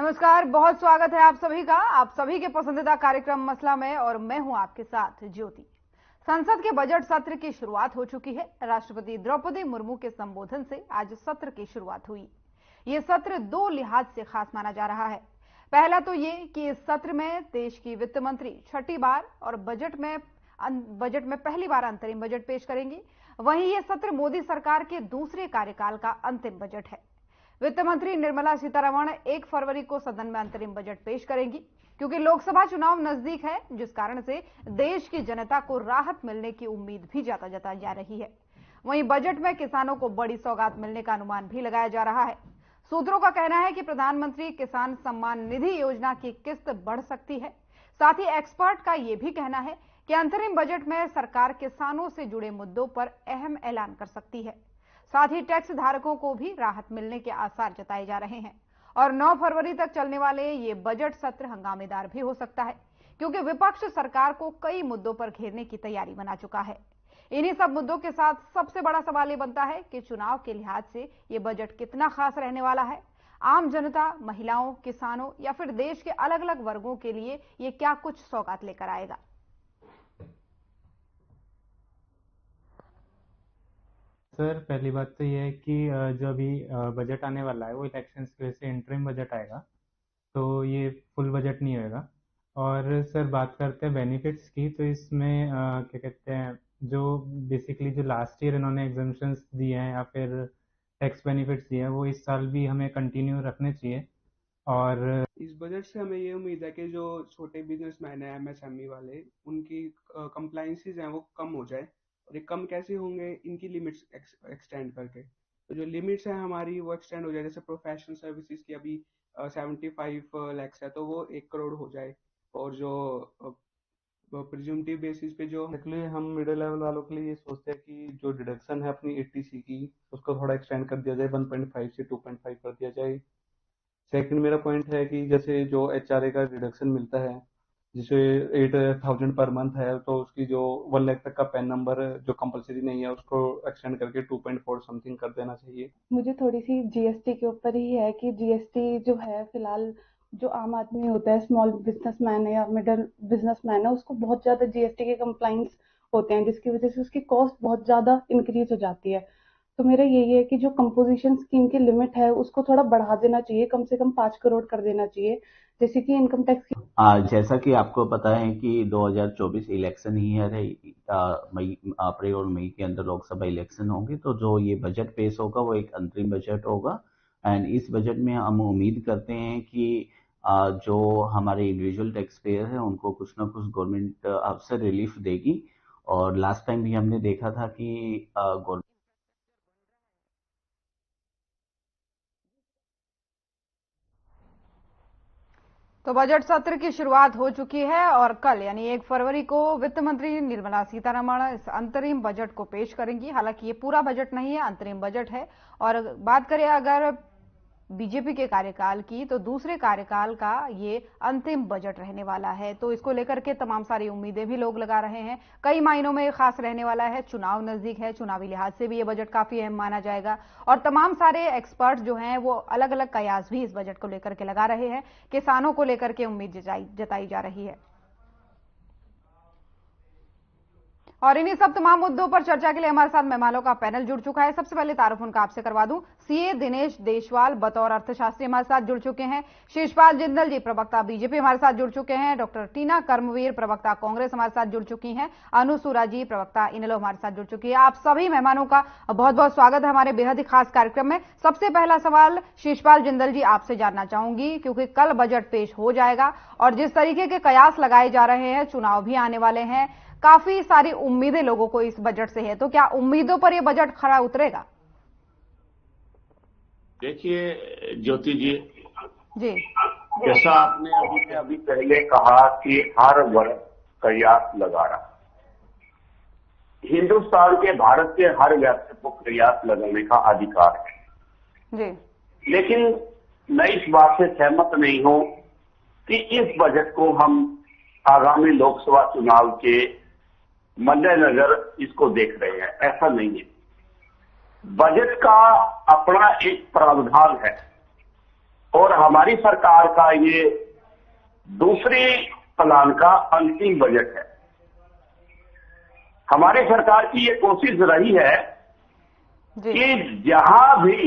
नमस्कार, बहुत स्वागत है आप सभी का, आप सभी के पसंदीदा कार्यक्रम मसला में, और मैं हूं आपके साथ ज्योति। संसद के बजट सत्र की शुरुआत हो चुकी है। राष्ट्रपति द्रौपदी मुर्मू के संबोधन से आज सत्र की शुरुआत हुई। ये सत्र दो लिहाज से खास माना जा रहा है। पहला तो ये कि इस सत्र में देश की वित्त मंत्री छठी बार और बजट में पहली बार अंतरिम बजट पेश करेंगी। वहीं ये सत्र मोदी सरकार के दूसरे कार्यकाल का अंतिम बजट है। वित्त मंत्री निर्मला सीतारमण 1 फरवरी को सदन में अंतरिम बजट पेश करेंगी, क्योंकि लोकसभा चुनाव नजदीक है, जिस कारण से देश की जनता को राहत मिलने की उम्मीद भी जताई जा रही है। वहीं बजट में किसानों को बड़ी सौगात मिलने का अनुमान भी लगाया जा रहा है। सूत्रों का कहना है कि प्रधानमंत्री किसान सम्मान निधि योजना की किस्त बढ़ सकती है। साथ ही एक्सपर्ट का यह भी कहना है कि अंतरिम बजट में सरकार किसानों से जुड़े मुद्दों पर अहम ऐलान कर सकती है। साथ ही टैक्स धारकों को भी राहत मिलने के आसार जताए जा रहे हैं। और 9 फरवरी तक चलने वाले ये बजट सत्र हंगामेदार भी हो सकता है, क्योंकि विपक्ष सरकार को कई मुद्दों पर घेरने की तैयारी बना चुका है। इन्हीं सब मुद्दों के साथ सबसे बड़ा सवाल ये बनता है कि चुनाव के लिहाज से ये बजट कितना खास रहने वाला है। आम जनता, महिलाओं, किसानों या फिर देश के अलग अलग वर्गों के लिए ये क्या कुछ सौगात लेकर आएगा। सर, पहली बात तो ये है कि जो अभी बजट आने वाला है वो इलेक्शंस की वजह से इंटरिम बजट आएगा, तो ये फुल बजट नहीं होएगा। और सर, बात करते हैं बेनिफिट्स की, तो इसमें क्या कहते हैं, जो बेसिकली जो लास्ट ईयर इन्होंने एग्जम्पशंस दिए हैं या फिर टैक्स बेनिफिट्स दिए हैं, वो इस साल भी हमें कंटिन्यू रखने चाहिए। और इस बजट से हमें ये उम्मीद है कि जो छोटे बिजनेसमैन हैं, एमएसएमई वाले, उनकी कंप्लाइंसेस हैं वो कम हो जाए। और ये कम कैसे होंगे, इनकी लिमिट्स एक्सटेंड करके। तो जो लिमिट्स हैं हमारी वो एक्सटेंड हो जाए। जैसे प्रोफेशनल सर्विसेज की अभी 75 लैक्स है, तो वो 1 करोड़ हो जाए। और जो प्रिज्यूमटिव बेसिस पे जो एक्चुअली हम मिडिल लेवल वालों के लिए ये सोचते हैं कि जो डिडक्शन है अपनी 80C की, उसको थोड़ा एक्सटेंड कर दिया जाए, 1.5 से 2.5 कर दिया जाए। सेकंड मेरा पॉइंट है कि जैसे जो HRA का डिडक्शन मिलता है, जिसे 8,000 पर मंथ है, तो उसकी जो 1 लाख तक का पैन नंबर जो कंपलसरी नहीं है, उसको एक्सटेंड करके 2.4 समथिंग कर देना चाहिए। मुझे थोड़ी सी जीएसटी के ऊपर ही है कि जीएसटी जो है फिलहाल जो आम आदमी होता है, स्मॉल बिजनेसमैन है या मिडिल बिजनेसमैन है, उसको बहुत ज्यादा जीएसटी के कंप्लाइंस होते हैं, जिसकी वजह से उसकी कॉस्ट बहुत ज्यादा इंक्रीज हो जाती है। तो मेरा यही है कि जो कंपोजिशन स्कीम की लिमिट है उसको थोड़ा बढ़ा देना चाहिए, कम से कम 5 करोड़ कर देना चाहिए, जैसे कि इनकम टैक्स की। जैसा कि आपको पता है कि 2024 इलेक्शन ईयर है। अप्रैल और मई के अंदर लोकसभा इलेक्शन होंगे, तो जो ये बजट पेश होगा वो एक अंतरिम बजट होगा। एंड इस बजट में हम उम्मीद करते हैं कि जो हमारे इंडिविजुअल टैक्स पेयर हैं उनको कुछ ना कुछ गवर्नमेंट आपसे रिलीफ देगी। और लास्ट टाइम भी हमने देखा था कि गवर्नमेंट तो बजट सत्र की शुरुआत हो चुकी है और कल यानी 1 फरवरी को वित्त मंत्री निर्मला सीतारमण इस अंतरिम बजट को पेश करेंगी। हालांकि ये पूरा बजट नहीं है, अंतरिम बजट है। और बात करें अगर बीजेपी के कार्यकाल की, तो दूसरे कार्यकाल का ये अंतिम बजट रहने वाला है। तो इसको लेकर के तमाम सारी उम्मीदें भी लोग लगा रहे हैं। कई मायनों में खास रहने वाला है। चुनाव नजदीक है, चुनावी लिहाज से भी ये बजट काफी अहम माना जाएगा। और तमाम सारे एक्सपर्ट जो हैं वो अलग अलग कयास भी इस बजट को लेकर के लगा रहे हैं। किसानों को लेकर के उम्मीद जताई जा रही है। और इन्हीं सब तमाम मुद्दों पर चर्चा के लिए हमारे साथ मेहमानों का पैनल जुड़ चुका है। सबसे पहले तारुफ उनका आपसे करवा दूं। सीए दिनेश देशवाल बतौर अर्थशास्त्री हमारे साथ जुड़ चुके हैं। शिषपाल जिंदल जी प्रवक्ता बीजेपी हमारे साथ जुड़ चुके हैं। डॉक्टर टीना कर्मवीर प्रवक्ता कांग्रेस हमारे साथ जुड़ चुकी हैं। अनु सूरा जी प्रवक्ता इनेलो हमारे साथ जुड़ चुकी है। आप सभी मेहमानों का बहुत बहुत स्वागत है हमारे बेहद ही खास कार्यक्रम में। सबसे पहला सवाल शिषपाल जिंदल जी आपसे जानना चाहूंगी, क्योंकि कल बजट पेश हो जाएगा और जिस तरीके के कयास लगाए जा रहे हैं, चुनाव भी आने वाले हैं, काफी सारी उम्मीदें लोगों को इस बजट से है, तो क्या उम्मीदों पर यह बजट खरा उतरेगा? देखिए ज्योति जी, जैसा आपने अभी पहले कहा कि हर वर्ग कयास लगा रहा। हिंदुस्तान के, भारत के हर व्यक्ति को कयास लगाने का अधिकार है जी। लेकिन मैं इस बात से सहमत नहीं हूं कि इस बजट को हम आगामी लोकसभा चुनाव के मद्देनजर इसको देख रहे हैं। ऐसा नहीं है। बजट का अपना एक प्रावधान है और हमारी सरकार का ये दूसरी प्लान का अंतिम बजट है। हमारी सरकार की ये कोशिश रही है कि जहां भी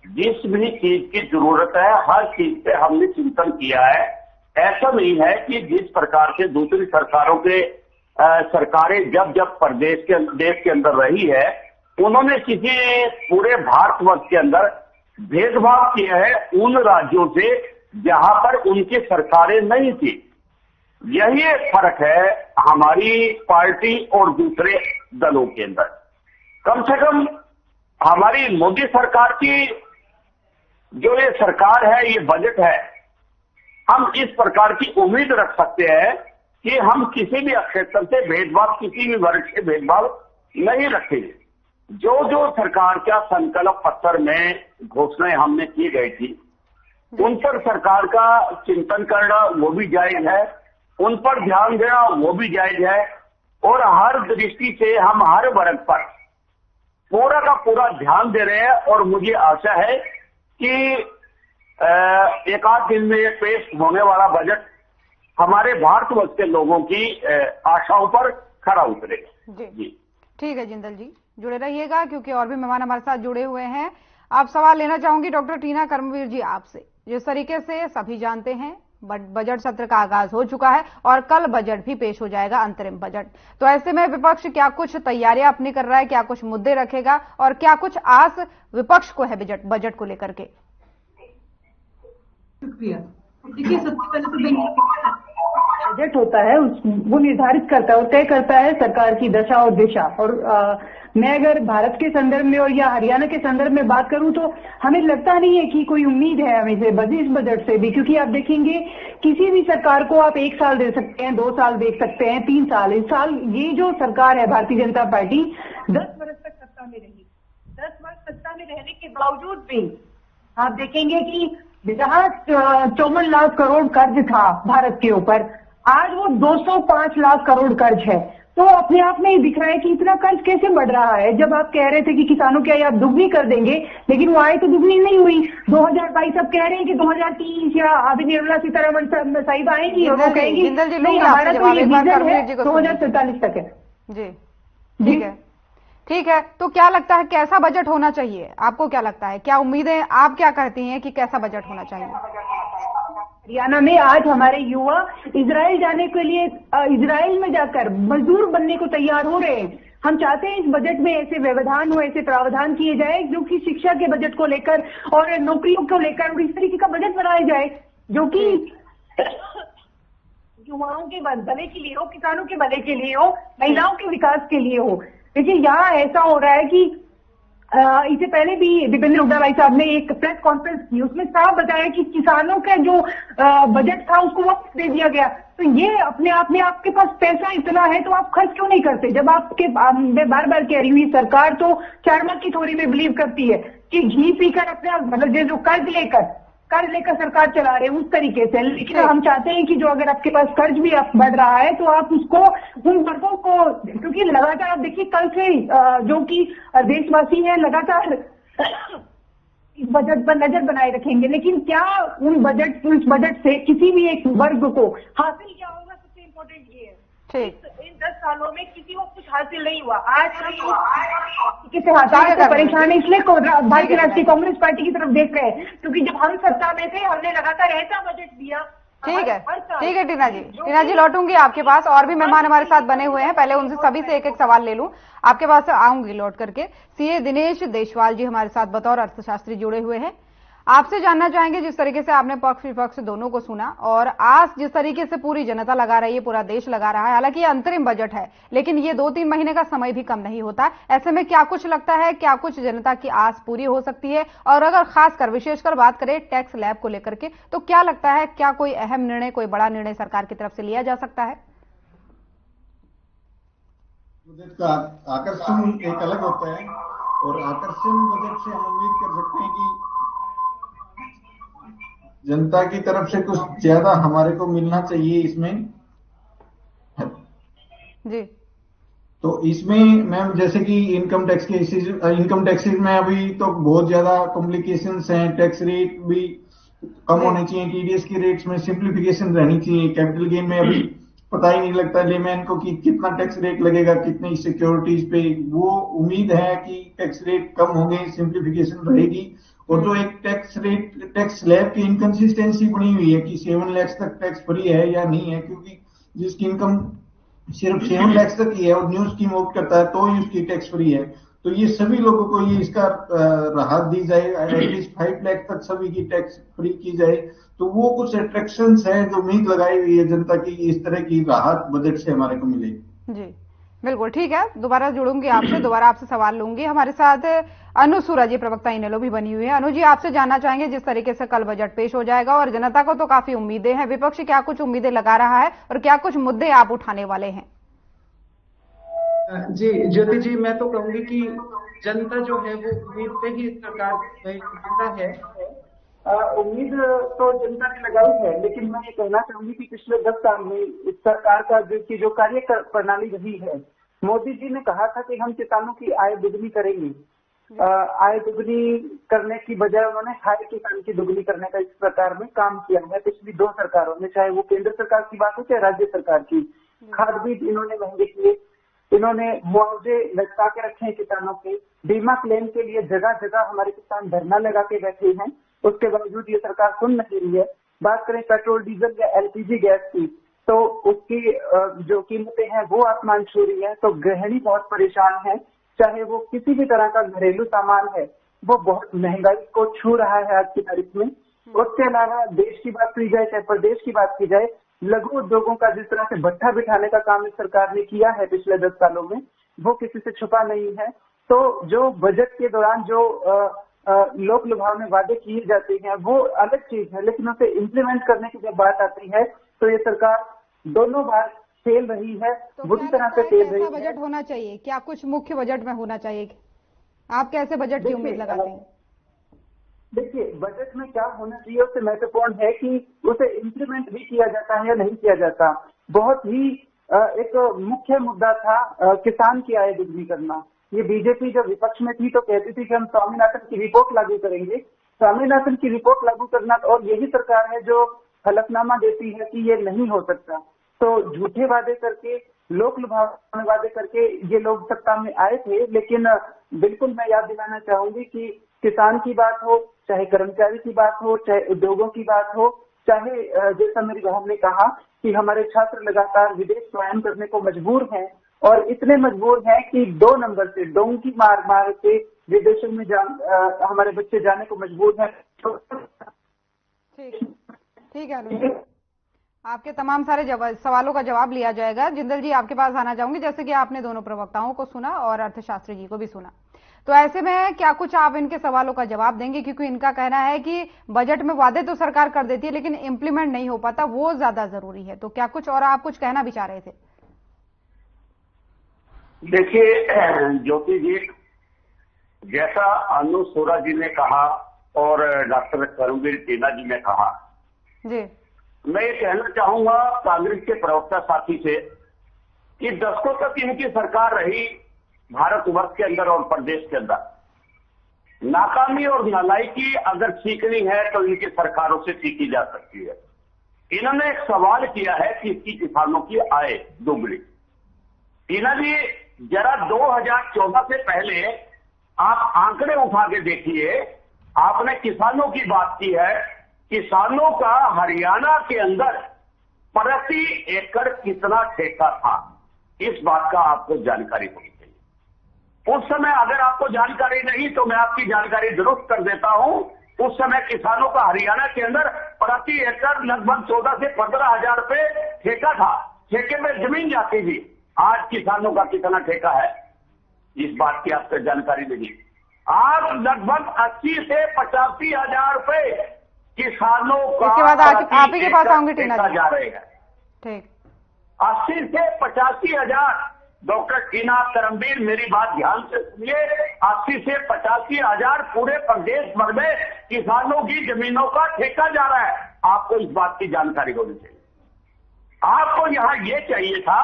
जिस भी चीज की जरूरत है हर चीज पे हमने चिंतन किया है। ऐसा नहीं है कि जिस प्रकार से दूसरी सरकारों के सरकारें जब जब देश के अंदर रही है उन्होंने किसी पूरे भारतवर्ष के अंदर भेदभाव किया है उन राज्यों से जहां पर उनकी सरकारें नहीं थी। यही एक फर्क है हमारी पार्टी और दूसरे दलों के अंदर। कम से कम हमारी मोदी सरकार की जो ये सरकार है, ये बजट है, हम इस प्रकार की उम्मीद रख सकते हैं कि हम किसी भी क्षेत्र से भेदभाव, किसी भी वर्ग से भेदभाव नहीं रखेंगे। जो जो सरकार का संकल्प पत्र में घोषणाएं हमने की गई थी उन पर सरकार का चिंतन करना वो भी जायज है, उन पर ध्यान देना वो भी जायज है, और हर दृष्टि से हम हर वर्ग पर पूरा का पूरा ध्यान दे रहे हैं। और मुझे आशा है कि एक आध दिन में पेश होने वाला बजट हमारे भारतवर्ष के लोगों की आशाओं पर खरा उतरेगा। जी ठीक है जिंदल जी, जुड़े रहिएगा क्योंकि और भी मेहमान हमारे साथ जुड़े हुए हैं। आप सवाल लेना चाहूंगी डॉक्टर टीना कर्मवीर जी आपसे। जिस तरीके से सभी जानते हैं बजट सत्र का आगाज हो चुका है और कल बजट भी पेश हो जाएगा, अंतरिम बजट। तो ऐसे में विपक्ष क्या कुछ तैयारियां अपनी कर रहा है, क्या कुछ मुद्दे रखेगा और क्या कुछ आस विपक्ष को है बजट को लेकर के? शुक्रिया। देखिए, सबसे पहले तो बजट होता है वो निर्धारित करता है और तय करता है सरकार की दशा और दिशा। और मैं अगर भारत के संदर्भ में और या हरियाणा के संदर्भ में बात करूं तो हमें लगता नहीं है कि कोई उम्मीद है हमें से इस बजट से भी, क्योंकि आप देखेंगे किसी भी सरकार को आप 1 साल दे सकते हैं, 2 साल दे सकते हैं, 3 साल। इस साल ये जो सरकार है भारतीय जनता पार्टी 10 वर्ष तक सत्ता में रही। 10 वर्ष सत्ता में रहने के बावजूद भी आप देखेंगे कि जहां 54 लाख करोड़ कर्ज था भारत के ऊपर, आज वो 205 लाख करोड़ कर्ज है। तो अपने आप में ही दिख रहा है कि इतना कर्ज कैसे बढ़ रहा है। जब आप कह रहे थे कि किसानों की आय आप दुगनी कर देंगे, लेकिन वो आय तो दुगनी नहीं हुई। 2022 अब कह रहे हैं कि 2030 या अभी निर्मला सीतारमण साहिब आएंगी और वो कहेंगी नहीं हमारा तो ये विजन है 2047 तक है। जी ठीक है, ठीक है। तो क्या लगता है कैसा बजट होना चाहिए? आपको क्या लगता है, क्या उम्मीदें आप क्या कहती हैं कि कैसा बजट होना चाहिए? हरियाणा में आज हमारे युवा इजराइल जाने के लिए इजराइल में जाकर मजदूर बनने को तैयार हो रहे हैं। हम चाहते हैं इस बजट में ऐसे व्यवधान हो, ऐसे प्रावधान किए जाए जो कि शिक्षा के बजट को लेकर और नौकरियों को लेकर और इस तरीके का बजट बनाया जाए जो कि युवाओं के भले के लिए हो, किसानों के भले के लिए हो, महिलाओं के विकास के लिए हो। देखिए यहाँ ऐसा हो रहा है कि इससे पहले भी दीपेंद्र हुड्डा भाई साहब ने एक प्रेस कॉन्फ्रेंस की, उसमें साफ बताया कि किसानों का जो बजट था उसको वापस दे दिया गया। तो ये अपने आप में आपके पास पैसा इतना है तो आप खर्च क्यों नहीं करते? जब मैं बार बार कह रही हूँ सरकार तो चारमा की थ्योरी में बिलीव करती है कि घी पीकर अपने मतलब जो कर्ज लेकर सरकार चला रहे हैं उस तरीके से। लेकिन हम चाहते हैं कि जो अगर आपके पास कर्ज भी आप बढ़ रहा है तो आप उसको उन वर्गों को, क्योंकि लगातार आप देखिए कल से जो कि देशवासी हैं लगातार इस बजट पर नजर बनाए रखेंगे, लेकिन क्या इस बजट से किसी भी एक वर्ग को हासिल क्या होगा? सबसे इम्पोर्टेंट ये है। इन 10 सालों में किसी को कुछ हासिल नहीं हुआ। आज किसी हड़ताल से परेशान है इसलिए भारतीय राष्ट्रीय कांग्रेस पार्टी की तरफ देख रहे हैं, क्योंकि जब हम सत्ता में थे हमने लगातार ऐसा बजट दिया। ठीक है टीना जी लौटूंगी आपके पास। और भी मेहमान हमारे साथ बने हुए हैं, पहले उनसे सभी से एक एक सवाल ले लूं, आपके पास आऊंगी लौट करके। सीए दिनेश देशवाल जी हमारे साथ बतौर अर्थशास्त्री जुड़े हुए हैं। आपसे जानना चाहेंगे, जिस तरीके से आपने पक्ष विपक्ष दोनों को सुना और आस जिस तरीके से पूरी जनता लगा रही है, पूरा देश लगा रहा है, हालांकि ये अंतरिम बजट है लेकिन ये 2-3 महीने का समय भी कम नहीं होता। ऐसे में क्या कुछ लगता है, क्या कुछ जनता की आस पूरी हो सकती है? और अगर खासकर विशेषकर बात करें टैक्स लैब को लेकर के, तो क्या लगता है क्या कोई अहम निर्णय, कोई बड़ा निर्णय सरकार की तरफ से लिया जा सकता है? बजट का आकर्षण एक अलग होता है और आकर्षण बजट से हम उम्मीद कर सकते हैं कि जनता की तरफ से कुछ ज्यादा हमारे को मिलना चाहिए इसमें जी। तो इसमें मैम जैसे कि इनकम टैक्सेस में अभी तो बहुत ज्यादा कॉम्प्लिकेशंस हैं, टैक्स रेट भी कम होने चाहिए, टीडीएस की रेट्स में सिंप्लीफिकेशन रहनी चाहिए, कैपिटल गेन में अभी पता ही नहीं लगता लेमैन को कि कितना टैक्स रेट लगेगा कितनी सिक्योरिटीज पे। वो उम्मीद है कि टैक्स रेट कम होंगे, सिंप्लीफिकेशन रहेगी। और जो एक टैक्स स्लैब की इनकंसिस्टेंसी बनी हुई है कि 7 लाख तक टैक्स फ्री है या नहीं है, क्योंकि जिसकी इनकम सिर्फ 7 लाख तक की है और न्यू स्कीम ऑप्ट करता है तो ही उसकी टैक्स फ्री है। तो ये सभी लोगों को ये इसका राहत दी जाए, एटलीस्ट 5 लाख तक सभी की टैक्स फ्री की जाए। तो वो कुछ अट्रैक्शंस हैं जो उम्मीद लगाई हुई है जनता की, इस तरह की राहत बजट से हमारे को मिलेगी। जी बिल्कुल ठीक है, दोबारा जुड़ूंगी आपसे, दोबारा आपसे सवाल लूंगी। हमारे साथ अनु सूरज प्रवक्ता इनेलो भी बनी हुई है। अनु जी, आपसे जानना चाहेंगे, जिस तरीके से कल बजट पेश हो जाएगा और जनता को तो काफी उम्मीदें हैं, विपक्ष क्या कुछ उम्मीदें लगा रहा है और क्या कुछ मुद्दे आप उठाने वाले हैं? जी ज्योति जी, मैं तो कहूंगी कि जनता जो है वो उम्मीद से ही सरकार जिंदा है। उम्मीद तो जनता ने लगाई है, लेकिन मैं ये कहना चाहूंगी कि पिछले 10 साल में इस सरकार का जो कार्य प्रणाली रही है, मोदी जी ने कहा था कि हम किसानों की आय दुगनी करेंगे। आय दुगनी करने की बजाय उन्होंने हाय किसान की दुगनी करने का इस प्रकार में काम किया है पिछली 2 सरकारों में, चाहे वो केंद्र सरकार की बात हो चाहे राज्य सरकार की। खाद बीज इन्होंने महंगे किए, इन्होंने मुआवजे लटका के रखे हैं किसानों के, बीमा क्लेम के लिए जगह जगह हमारे किसान धरना लगा के बैठे हैं, उसके बावजूद ये सरकार सुन नहीं रही है। बात करें पेट्रोल डीजल या एलपीजी गैस की, तो उसकी जो कीमतें हैं वो आसमान छू रही है, तो गृहिणी बहुत परेशान है। चाहे वो किसी भी तरह का घरेलू सामान है वो बहुत महंगाई को छू रहा है आज की तारीख में। उसके अलावा देश की बात की जाए चाहे प्रदेश की बात की जाए, लघु उद्योगों का जिस तरह से भट्ठा बिठाने का काम इस सरकार ने किया है पिछले 10 सालों में, वो किसी से छुपा नहीं है। तो जो बजट के दौरान जो लोक लुभावने वादे किए जाते हैं वो अलग चीज है, लेकिन उसे इम्प्लीमेंट करने की जब बात आती है तो ये सरकार दोनों बार फेल रही है, बुरी तरह से फेल रही है। बजट होना चाहिए, क्या कुछ मुख्य बजट में होना चाहिए? आप कैसे बजट की उम्मीद लगाते हैं? देखिए, बजट में क्या होना चाहिए उससे महत्वपूर्ण है कि उसे इम्प्लीमेंट भी किया जाता है या नहीं किया जाता। बहुत ही एक मुख्य मुद्दा था किसान की आय दुगनी करना। ये बीजेपी जब विपक्ष में थी तो कहती थी कि हम स्वामीनाथन की रिपोर्ट लागू करेंगे। स्वामीनाथन की रिपोर्ट लागू करना, और यही सरकार है जो हलफनामा देती है कि ये नहीं हो सकता। तो झूठे वादे करके, लोक लुभावने वादे करके ये लोग सत्ता में आए थे, लेकिन बिल्कुल मैं याद दिलाना चाहूंगी कि किसान की बात हो, चाहे कर्मचारी की बात हो, चाहे उद्योगों की बात हो, चाहे जैसा मेरी बहन ने कहा कि हमारे छात्र लगातार विदेश पलायन करने को मजबूर हैं, और इतने मजबूर हैं कि 2 नंबर से डोंकी मार मार के विदेशों में हमारे बच्चे जाने को मजबूर हैं। ठीक है, आपके तमाम सारे सवालों का जवाब लिया जाएगा। जिंदल जी, आपके पास आना चाहूंगी। जैसे कि आपने दोनों प्रवक्ताओं को सुना और अर्थशास्त्री जी को भी सुना, तो ऐसे में क्या कुछ आप इनके सवालों का जवाब देंगे? क्योंकि इनका कहना है कि बजट में वादे तो सरकार कर देती है लेकिन इंप्लीमेंट नहीं हो पाता, वो ज्यादा जरूरी है। तो क्या कुछ और आप कुछ कहना भी चाह रहे थे? देखिए ज्योति जी, जैसा अनु सूरज जी ने कहा और डॉक्टर करमवीर टीना जी ने कहा जी, मैं ये कहना चाहूंगा कांग्रेस के प्रवक्ता साथी से कि दशकों तक इनकी सरकार रही भारतवर्ष के अंदर और प्रदेश के अंदर। नाकामी और नालायकी अगर सीखनी है तो इनकी सरकारों से सीखी जा सकती है। इन्होंने एक सवाल किया है कि इसकी किसानों की आय दुगनी। टीना जी, जरा 2014 से पहले आप आंकड़े उठा के देखिए। आपने किसानों की बात की है, किसानों का हरियाणा के अंदर प्रति एकड़ कितना ठेका था, इस बात का आपको जानकारी होनी चाहिए। उस समय अगर आपको जानकारी नहीं तो मैं आपकी जानकारी दुरुस्त कर देता हूं। उस समय किसानों का हरियाणा के अंदर प्रति एकड़ लगभग 14 से 15 हजार रुपए ठेका था, ठेके में जमीन जाती थी। आज किसानों का कितना ठेका है, इस बात की आपको जानकारी नहीं। आज लगभग 80 से 85 हजार रुपए किसानों का, इसके बाद आप ही के पास आऊंगी टीना जी, जा रहे हैं। ठीक, 80 से 85 हजार। डॉक्टर टीना, करमवीर, मेरी बात ध्यान से सुनिए। 80 से 85 हजार पूरे प्रदेश भर में किसानों की जमीनों का ठेका जा रहा है। आपको इस बात की जानकारी होनी चाहिए। आपको यहां ये चाहिए था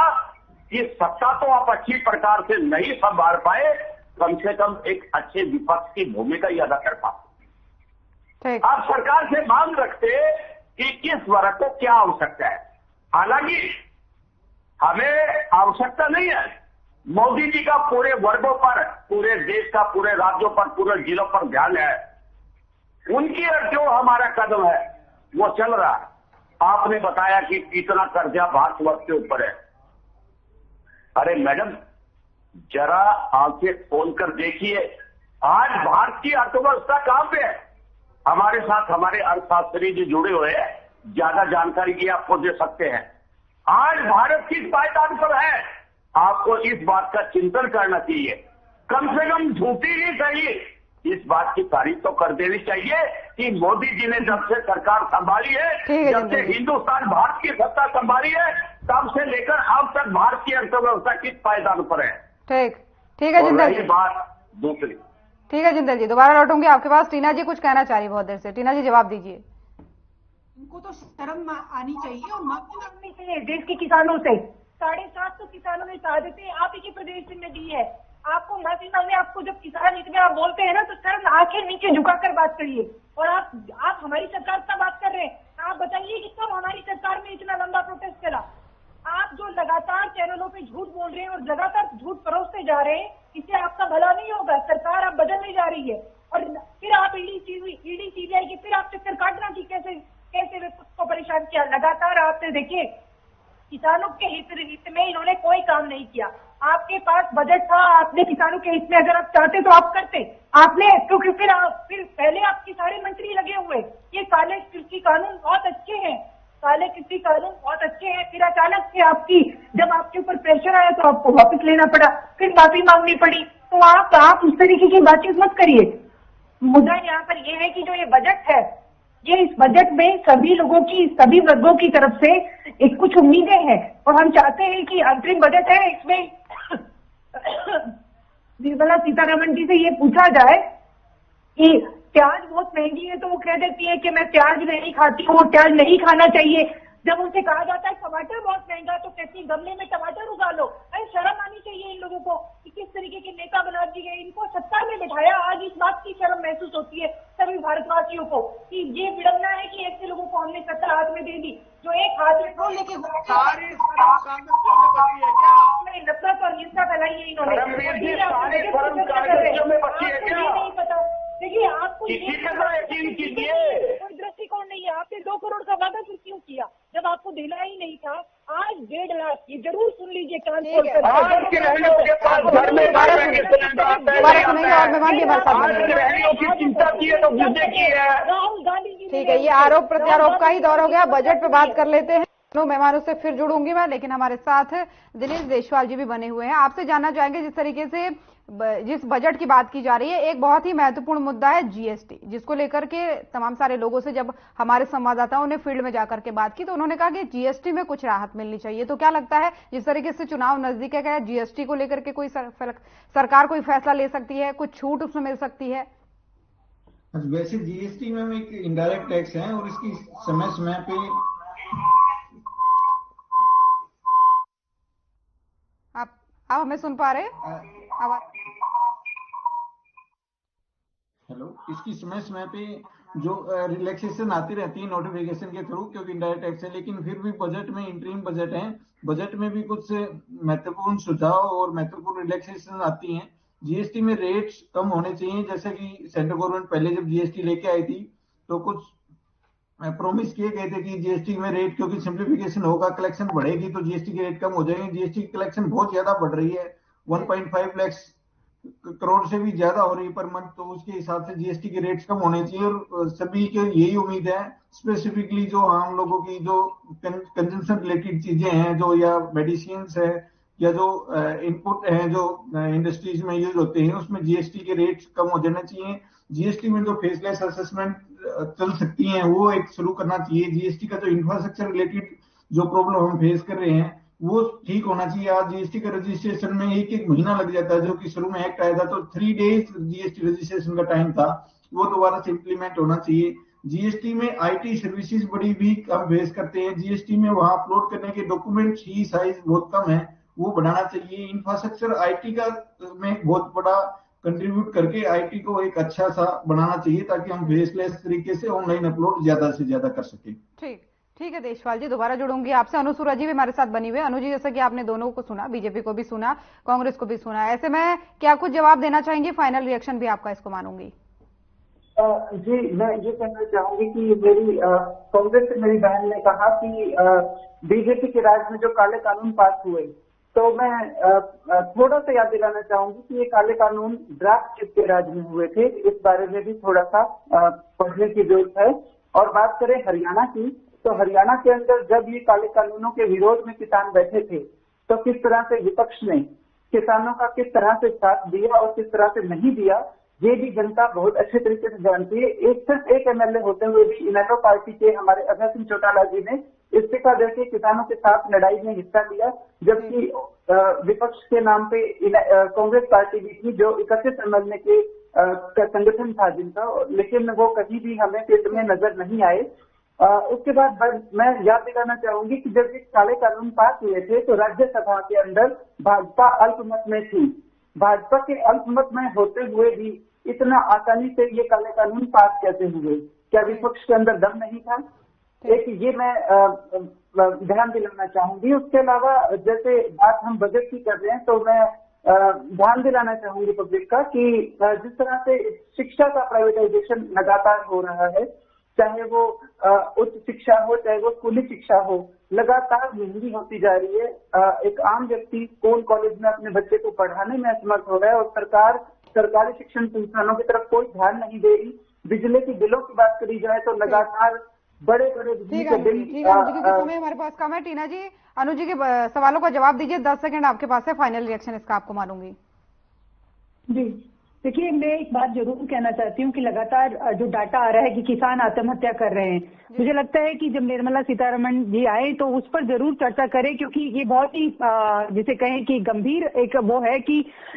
कि सत्ता तो आप अच्छी प्रकार से नहीं संभाल पाए, कम से कम एक अच्छे विपक्ष की भूमिका ही अदा कर पाते। आप सरकार से मांग रखते कि इस वर्ग को क्या आवश्यकता है। हालांकि हमें आवश्यकता नहीं है, मोदी जी का पूरे वर्गों पर, पूरे देश का, पूरे राज्यों पर, पूरे जिलों पर ध्यान है। उनकी जो हमारा कदम है वो चल रहा है। आपने बताया कि कितना कर्जा भारतवर्ष के ऊपर है। अरे मैडम, जरा आंखें खोलकर देखिए, आज भारत की अर्थव्यवस्था कहां पे है। हमारे साथ हमारे अर्थशास्त्री जो जुड़े हुए हैं, ज्यादा जानकारी की आपको दे सकते हैं। आज भारत किस पायदान पर है, आपको इस बात का चिंतन करना चाहिए। कम से कम झूठी नहीं चाहिए, इस बात की तारीफ तो कर देनी चाहिए कि मोदी जी ने जब से सरकार संभाली है, जब से हिंदुस्तान भारत की सत्ता संभाली है, तब से लेकर अब तक भारत की अर्थव्यवस्था किस पायदान पर है। ठीक है जिंदल जी। बात दूसरी, ठीक है जिंदल जी, दोबारा लौटूंगी आपके पास। टीना जी कुछ कहना चाह रही बहुत देर से। टीना जी जवाब दीजिए। उनको तो शर्म आनी चाहिए और माफी मांगनी चाहिए देश के किसानों से। 750 किसानों ने शहादतें आप ही के प्रदेश में दी है। आपको माफी मांगने, आपको जब किसान हित में आप बोलते हैं ना, तो शर्म आंखें नीचे झुकाकर बात करिए। और आप हमारी सरकार का बात कर रहे हैं, आप बताइए कि कब हमारी सरकार में इतना लंबा प्रोटेस्ट चला। आप जो लगातार चैनलों पे झूठ बोल रहे हैं और लगातार झूठ परोसते जा रहे हैं, इससे आपका भला नहीं होगा। सरकार आप बदलने जा रही है और फिर आप ईडी सीबीआई की फिर आप चक्कर काटना कि कैसे को परेशान किया। लगातार आपने देखिए, किसानों के हित में इन्होंने कोई काम नहीं किया। आपके पास बजट था, आपने किसानों के हित में अगर आप चाहते तो आप करते, आपने, क्योंकि फिर पहले आपके सारे मंत्री लगे हुए। ये काले कृषि कानून बहुत अच्छे हैं, काले कृषि कानून बहुत अच्छे हैं। फिर अचानक से जब आपके ऊपर प्रेशर आया तो आपको वापस लेना पड़ा, फिर माफी मांगनी पड़ी। तो आप उस तरीके की बातचीत मत करिए। मुद्दा यहाँ पर यह है कि जो ये बजट है, ये इस बजट में सभी लोगों की, सभी वर्गों की तरफ से एक कुछ उम्मीदें हैं और हम चाहते हैं कि अंतरिम बजट है, इसमें निर्मला सीतारमण जी से ये पूछा जाए कि प्याज बहुत महंगी है, तो वो कह देती है कि मैं प्याज नहीं खाती हूँ, प्याज नहीं खाना चाहिए। जब उनसे कहा जाता है टमाटर बहुत महंगा, तो कहती है गमले में टमाटर उगा लो। अरे शर्म आनी चाहिए इन लोगों को कि किस तरीके के नेता बना दिए गए। इनको सत्ता में बिठाया, आज इस बात की शर्म महसूस होती है सभी भारतवासियों को कि ये विडंबना है कि ऐसे लोगों को हमने सत्ता हाथ में दे दी, जो एक हाथ में तो लेके नफरत और हिंसा फैलाई है इन्होंने। नहीं पता, देखिए आपको कोई दृष्टिकोण नहीं है। आपने 2 करोड़ का वादा फिर क्यों किया जब आपको देना ही नहीं था। आज 1.5 लाख, ये जरूर सुन लीजिए कान खोल कर। राहुल गांधी जी, ठीक है, ये आरोप प्रत्यारोप का ही दौर हो गया। बजट पे बात कर लेते हैं। मेहमानों से फिर जुड़ूंगी मैं, लेकिन हमारे साथ दिनेश देशवाल जी भी बने हुए हैं। आपसे जानना चाहेंगे, जिस तरीके से जिस बजट की बात की जा रही है, एक बहुत ही महत्वपूर्ण मुद्दा है जीएसटी, जिसको लेकर के तमाम सारे लोगों से जब हमारे संवाददाताओं ने फील्ड में जाकर के बात की तो उन्होंने कहा कि जीएसटी में कुछ राहत मिलनी चाहिए। तो क्या लगता है, जिस तरीके से चुनाव नजदीक है, क्या जीएसटी को लेकर के कोई सरकार कोई फैसला ले सकती है, कुछ छूट उसमें मिल सकती है? वैसे जीएसटी में एक इनडायरेक्ट टैक्स है और इसकी समय समय पे आप हमें सुन पा रहे हैं? हेलो, इसकी समय समय पे जो रिलैक्सेशन आती रहती है नोटिफिकेशन के थ्रू, क्योंकि इनडायरेक्ट टैक्स है, लेकिन फिर भी बजट में इंटरिम बजट है, बजट में भी कुछ महत्वपूर्ण सुझाव और महत्वपूर्ण रिलैक्सेशन आती हैं। जीएसटी में रेट्स कम होने चाहिए, जैसे कि सेंट्रल गवर्नमेंट पहले जब जीएसटी लेके आई थी तो कुछ प्रॉमिस किए गए थे कि जीएसटी में रेट, क्योंकि सिंप्लीफिकेशन होगा, कलेक्शन बढ़ेगी तो जीएसटी के रेट कम हो जाएंगे। जीएसटी की कलेक्शन बहुत ज्यादा बढ़ रही है, 1.5 लाख करोड़ से भी ज्यादा हो रही है पर मंथ, तो उसके हिसाब से जीएसटी के रेट्स कम होने चाहिए। और सभी के यही उम्मीद है, स्पेसिफिकली जो आम लोगों की जो कंजम्पशन रिलेटेड चीजें हैं, जो या मेडिसिन है या जो इनपुट है जो इंडस्ट्रीज में यूज होते हैं, उसमें जीएसटी के रेट्स कम हो जाना चाहिए। जीएसटी में जो फेसलेस असेसमेंट चल सकती हैं वो एक शुरू करना चाहिए। जीएसटी का जो इंफ्रास्ट्रक्चर रिलेटेड जो प्रॉब्लम हम फेस कर रहे हैं वो ठीक होना चाहिए। आज जीएसटी का रजिस्ट्रेशन में एक महीना लग जाता है, जो कि शुरू में एक्ट आया था तो 3 डेज जीएसटी रजिस्ट्रेशन का टाइम था, वो दोबारा से इम्प्लीमेंट होना चाहिए। जीएसटी में आईटी सर्विसेज बड़ी वीक हम फेस करते हैं, जीएसटी में वहां अपलोड करने के डॉक्यूमेंट ही साइज बहुत कम है, वो बढ़ाना चाहिए। इंफ्रास्ट्रक्चर आईटी का में बहुत बड़ा कंट्रीब्यूट करके आईटी को एक अच्छा सा बनाना चाहिए ताकि हम फेसलेस तरीके से ऑनलाइन अपलोड ज्यादा से ज्यादा कर सके। ठीक है देशपाल जी, दोबारा जुड़ूंगी आपसे। अनु सूरा जी भी हमारे साथ बनी हुए। अनु जी, जैसा कि आपने दोनों को सुना, बीजेपी को भी सुना, कांग्रेस को भी सुना, ऐसे में क्या कुछ जवाब देना चाहेंगे? फाइनल रिएक्शन भी आपका इसको मानूंगी। जी, मैं ये कहना चाहूंगी कि मेरी कांग्रेस से मेरी बहन ने कहा कि बीजेपी के राज में जो काले कानून पास हुए, तो मैं थोड़ा सा याद दिलाना चाहूंगी कि ये काले कानून ड्राफ्ट किसके राज में हुए थे, इस बारे में भी थोड़ा सा पढ़ने की जरूरत है। और बात करें हरियाणा की, तो हरियाणा के अंदर जब ये काले कानूनों के विरोध में किसान बैठे थे, तो किस तरह से विपक्ष ने किसानों का किस तरह से साथ दिया और किस तरह से नहीं दिया, ये भी जनता बहुत अच्छे तरीके से जानती है। सिर्फ एक एमएलए होते हुए भी इनेलो पार्टी के हमारे अभय सिंह चौटाला जी ने इस्तीफा देकर किसानों के साथ लड़ाई में हिस्सा लिया, जबकि विपक्ष के नाम पे कांग्रेस पार्टी भी थी जो 31 एमएलए के संगठन था जिनका, लेकिन वो कहीं भी हमें फील्ड में नजर नहीं आए। उसके बाद मैं याद दिलाना चाहूंगी कि जब ये काले कानून पास हुए थे तो राज्यसभा के अंदर भाजपा अल्पमत में थी। भाजपा के अल्पमत में होते हुए भी इतना आसानी से ये काले कानून पास कैसे हुए? क्या विपक्ष के अंदर दम नहीं था? एक ये मैं ध्यान दिलाना चाहूंगी। उसके अलावा जैसे बात हम बजट की कर रहे हैं, तो मैं ध्यान दिलाना चाहूंगी पब्लिक का कि जिस तरह से शिक्षा का प्राइवेटाइजेशन लगातार हो रहा है, चाहे वो उच्च शिक्षा हो, चाहे वो स्कूली शिक्षा हो, लगातार महंगी होती जा रही है। एक आम व्यक्ति स्कूल कॉलेज में अपने बच्चे को पढ़ाने में असमर्थ हो रहा है और सरकार सरकारी शिक्षण संस्थानों की तरफ कोई ध्यान नहीं दे रही। बिजली के बिलों की बात करी जाए तो लगातार बड़े बड़े बिजली के बिल। ठीक है, समय हमारे पास कम है। टीना जी, अनु जी के सवालों का जवाब दीजिए। 10 सेकंड आपके पास है, फाइनल रिएक्शन इसका आपको मानूंगी। जी देखिए, मैं एक बात जरूर कहना चाहती हूँ कि लगातार जो डाटा आ रहा है कि किसान आत्महत्या कर रहे हैं, मुझे लगता है कि जब निर्मला सीतारमण जी आए तो उस पर जरूर चर्चा करें, क्योंकि ये बहुत ही जिसे कहें कि गंभीर एक वो है कि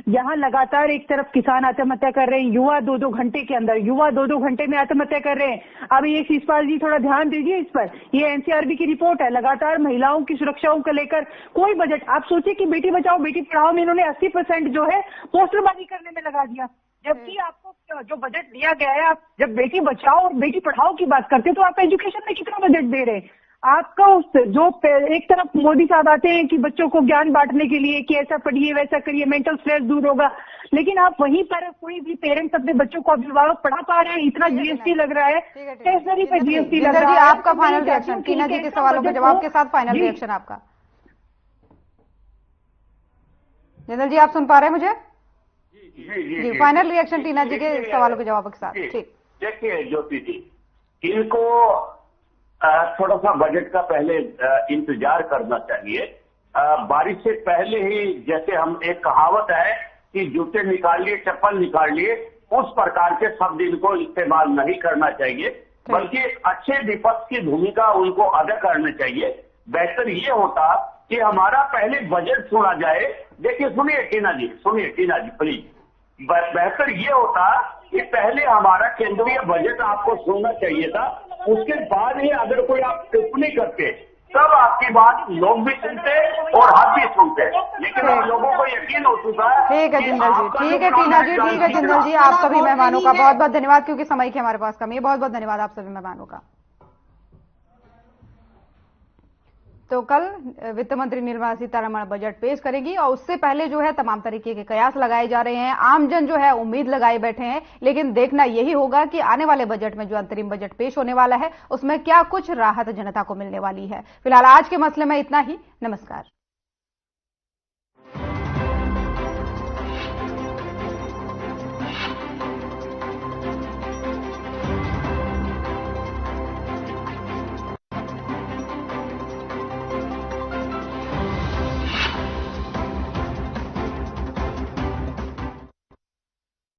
यहाँ लगातार एक तरफ किसान आत्महत्या कर रहे हैं, युवा 2-2 घंटे के अंदर, युवा 2-2 घंटे में आत्महत्या कर रहे हैं। अब ये शिषपाल जी थोड़ा ध्यान दीजिए इस पर। ये एनसीआरबी की रिपोर्ट है। लगातार महिलाओं की सुरक्षाओं को लेकर कोई बजट, आप सोचिए कि बेटी बचाओ बेटी पढ़ाओ में इन्होंने 80% जो है पोस्टरबाजी करने में लगा दिया, जबकि आपको जो बजट दिया गया है, आप जब बेटी बचाओ और बेटी पढ़ाओ की बात करते हैं तो आप एजुकेशन में कितना बजट दे रहे हैं? आपका उस जो एक तरफ मोदी साहब आते हैं कि बच्चों को ज्ञान बांटने के लिए कि ऐसा पढ़िए वैसा करिए, मेंटल स्ट्रेस दूर होगा, लेकिन आप वहीं पर कोई भी पेरेंट्स अपने बच्चों को, अभिभावक पढ़ा पा रहे हैं? इतना जीएसटी लग रहा है, स्टेशनरी पे जीएसटी लग रहा है। आपका फाइनल रिएक्शन, टीना जी के सवालों के जवाब के साथ फाइनल रिएक्शन आपका। जनरल जी, आप सुन पा रहे हैं मुझे? जी, फाइनल रिएक्शन टीना जी के सवालों के जवाब के साथ। ठीक, देखिए ज्योति जी, इनको थोड़ा सा बजट का पहले इंतजार करना चाहिए। बारिश से पहले ही, जैसे हम एक कहावत है कि जूते निकाल लिए चप्पल निकाल लिए, उस प्रकार के शब्द इनको इस्तेमाल नहीं करना चाहिए, बल्कि अच्छे विपक्ष की भूमिका उनको अदा करनी चाहिए। बेहतर ये होता कि हमारा पहले बजट सुना जाए। देखिए, सुनिए टीना जी प्लीज। बेहतर ये होता कि पहले हमारा केंद्रीय बजट आपको सुनना चाहिए था, उसके बाद ही अगर कोई आप टिप्पणी करते तब आपकी बात लोग भी सुनते और हम भी सुनते, लेकिन अब लोगों को यकीन हो चुका है। ठीक है जिंदल जी, ठीक है टीना जी, ठीक है जिंदल जी, आप सभी मेहमानों का बहुत बहुत धन्यवाद, क्योंकि समय की हमारे पास कमी है। बहुत बहुत धन्यवाद आप सभी मेहमानों का। तो कल वित्त मंत्री निर्मला सीतारमण बजट पेश करेगी और उससे पहले जो है तमाम तरीके के कयास लगाए जा रहे हैं। आमजन जो है उम्मीद लगाए बैठे हैं, लेकिन देखना यही होगा कि आने वाले बजट में जो अंतरिम बजट पेश होने वाला है उसमें क्या कुछ राहत जनता को मिलने वाली है। फिलहाल आज के मसले में इतना ही। नमस्कार।